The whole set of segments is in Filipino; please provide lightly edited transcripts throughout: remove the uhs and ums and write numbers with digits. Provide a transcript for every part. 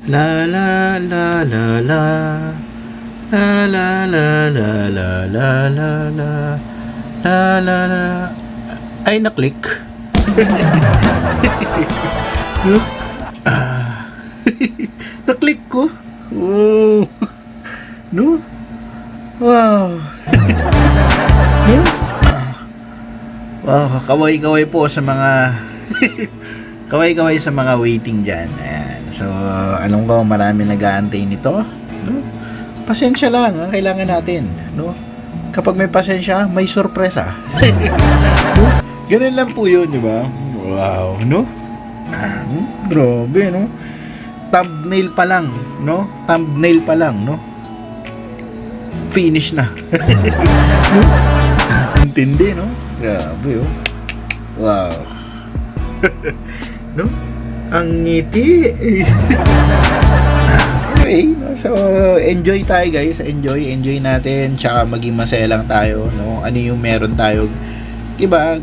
La la la la la. La la la la la la la la. La la la. Ay, na-click. No? Na-click ko. Oh. No? Wow. No? Wow, kaway-kaway po sa mga kaway-kaway sa mga waiting dyan. Ayan. So, alam ko marami nag-aantay nito. No? Pasensya lang ang kailangan natin. No? Kapag may pasensya, may sorpresa. No? Ganun lang po yun, di ba? Wow, no? Grabe, no? Thumbnail pa lang, no? Thumbnail pa lang, no? Finish na. No? Intindi, no? Grabe, oh. Wow. No? Ang ngiti. Anyway, no? So enjoy tayo guys, enjoy natin, tsaka maging masaya lang tayo, no? Ano yung meron tayo, diba?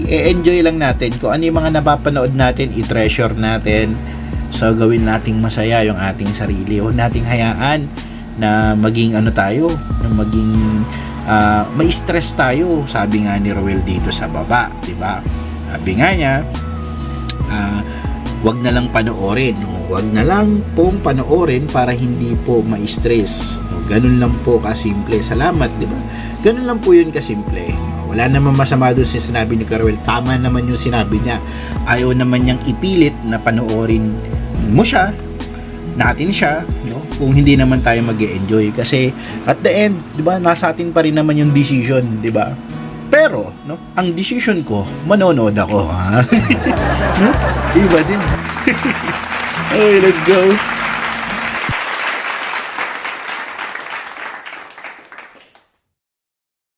I-enjoy lang natin kung ano yung mga napapanood natin, i-treasure natin. So gawin nating masaya yung ating sarili. Huwag nating hayaan na maging ano tayo, na maging may stress tayo. Sabi nga ni Roel dito sa baba, diba? Sabi nga niya, wag na lang panoorin. Wag na lang pong panoorin para hindi po ma-stress. Ganun lang po kasimple. Salamat, di ba? Ganun lang po yun kasimple. Wala naman masama doon sa sinabi ni Carwell. Tama naman yung sinabi niya. Ayaw naman niyang ipilit na panoorin mo siya, natin siya, no? Kung hindi naman tayo mag-e-enjoy. Kasi at the end, di ba, nasa atin pa rin naman yung decision, di ba? Pero, no, ang decision ko, manonood ako, ha? No? Iba din. Okay, let's go.